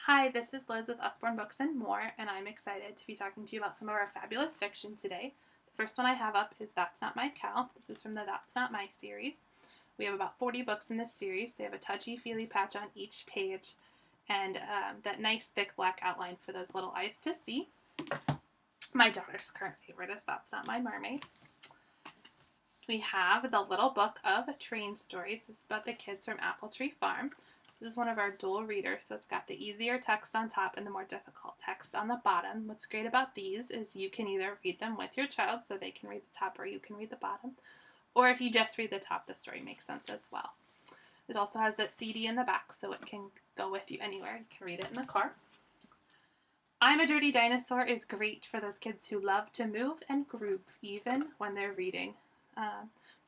Hi, this is Liz with Usborne Books More, and I'm excited to be talking to you about some of our fabulous fiction today. The first one I have up is That's Not My Cow. This is from the That's Not My series. We have about 40 books in this series. They have a touchy-feely patch on each page and that nice thick black outline for those little eyes to see. My daughter's current favorite is That's Not My Mermaid. We have the little book of train stories. This is about the kids from Apple Tree Farm. This is one of our dual readers, so it's got the easier text on top and the more difficult text on the bottom. What's great about these is you can either read them with your child, so they can read the top or you can read the bottom, or if you just read the top, the story makes sense as well. It also has that CD in the back, so it can go with you anywhere. You can read it in the car. I'm a Dirty Dinosaur is great for those kids who love to move and groove, even when they're reading.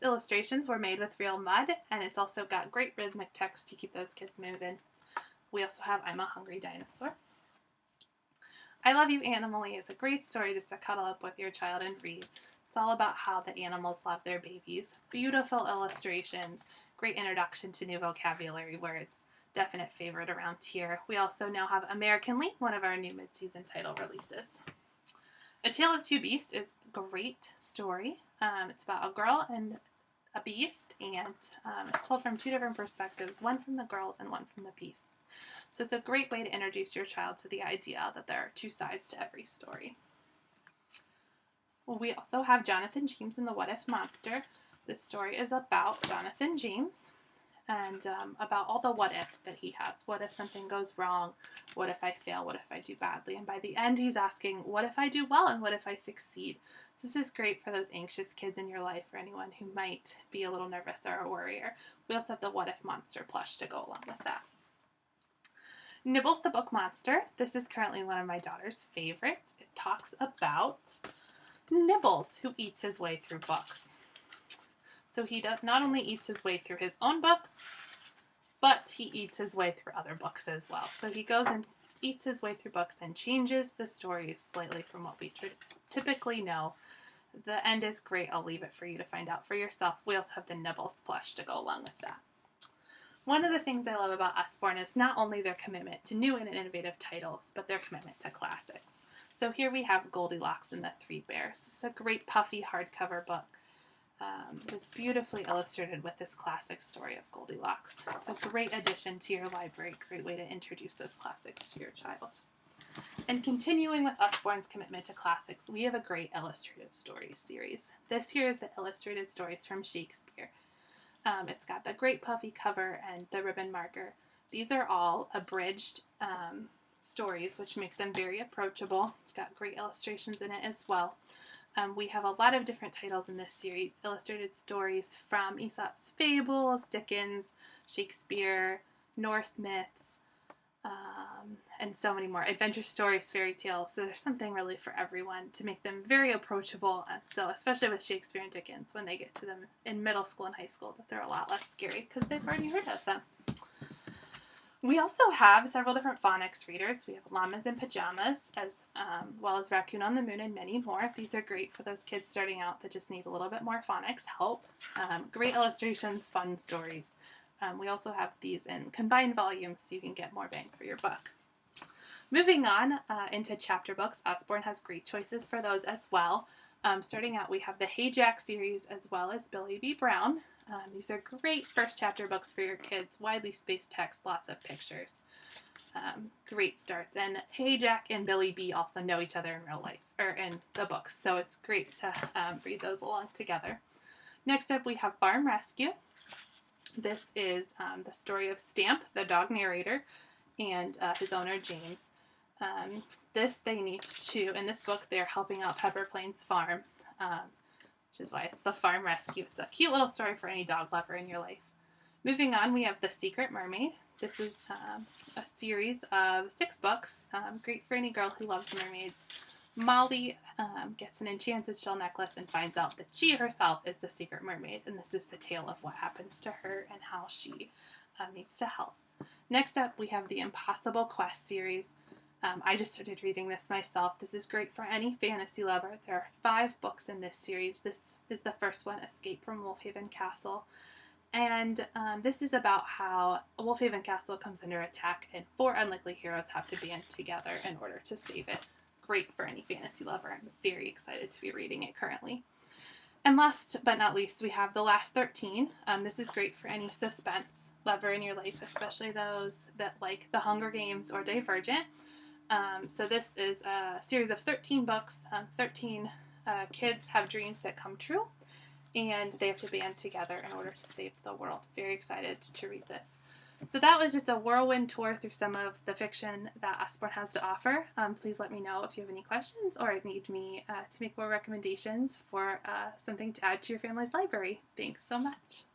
Illustrations were made with real mud, and it's also got great rhythmic text to keep those kids moving. We also have I'm a Hungry Dinosaur. I Love You Animally is a great story just to cuddle up with your child and read. It's all about how the animals love their babies. Beautiful illustrations, great introduction to new vocabulary words. Definite favorite around here. We also now have Americanly, one of our new mid-season title releases. A Tale of Two Beasts is a great story. It's about a girl and a beast, and it's told from two different perspectives, one from the girls and one from the beasts. So it's a great way to introduce your child to the idea that there are two sides to every story. Well, we also have Jonathan James and the What If Monster. This story is about Jonathan James and about all the what ifs that he has. What if something goes wrong? What if I fail? What if I do badly? And by the end, he's asking, what if I do well and what if I succeed? So this is great for those anxious kids in your life or anyone who might be a little nervous or a worrier. We also have the What If Monster plush to go along with that. Nibbles the Book Monster. This is currently one of my daughter's favorites. It talks about Nibbles, who eats his way through books. So he not only eats his way through his own book, but he eats his way through other books as well. So he goes and eats his way through books and changes the stories slightly from what we typically know. The end is great. I'll leave it for you to find out for yourself. We also have the Nibbles plush to go along with that. One of the things I love about Usborne is not only their commitment to new and innovative titles, but their commitment to classics. So here we have Goldilocks and the Three Bears. It's a great puffy hardcover book. It's beautifully illustrated with this classic story of Goldilocks. It's a great addition to your library, great way to introduce those classics to your child. And continuing with Usborne's commitment to classics, we have a great illustrated stories series. This here is the illustrated stories from Shakespeare. It's got the great puffy cover and the ribbon marker. These are all abridged stories, which make them very approachable. It's got great illustrations in it as well. We have a lot of different titles in this series. Illustrated stories from Aesop's Fables, Dickens, Shakespeare, Norse myths, and so many more. Adventure stories, fairy tales. So there's something really for everyone to make them very approachable. So especially with Shakespeare and Dickens, when they get to them in middle school and high school, that they're a lot less scary because they've already heard of them. We also have several different phonics readers. We have Llamas in Pajamas, as well as Raccoon on the Moon, and many more. These are great for those kids starting out that just need a little bit more phonics help. Great illustrations, fun stories. We also have these in combined volumes so you can get more bang for your buck. Moving on into chapter books, Usborne has great choices for those as well. Starting out, we have the Hey Jack series as well as Billy B. Brown. These are great first chapter books for your kids, widely spaced text, lots of pictures. Great starts. And Hey Jack and Billy B also know each other in real life, or in the books, so it's great to read those along together. Next up, we have Farm Rescue. This is the story of Stamp, the dog narrator, and his owner, James. In this book, they're helping out Pepper Plains Farm, which is why it's the Farm Rescue. It's a cute little story for any dog lover in your life. Moving on, we have The Secret Mermaid. This is a series of 6 books, great for any girl who loves mermaids. Molly gets an enchanted shell necklace and finds out that she herself is the secret mermaid, and this is the tale of what happens to her and how she needs to help. Next up, we have the Impossible Quest series. I just started reading this myself. This is great for any fantasy lover. There are 5 books in this series. This is the first one, Escape from Wolfhaven Castle. And this is about how Wolfhaven Castle comes under attack and 4 unlikely heroes have to band together in order to save it. Great for any fantasy lover. I'm very excited to be reading it currently. And last but not least, we have The Last 13. This is great for any suspense lover in your life, especially those that like The Hunger Games or Divergent. So this is a series of 13 books. 13 kids have dreams that come true, and they have to band together in order to save the world. Very excited to read this. So that was just a whirlwind tour through some of the fiction that Usborne has to offer. Please let me know if you have any questions or need me to make more recommendations for something to add to your family's library. Thanks so much.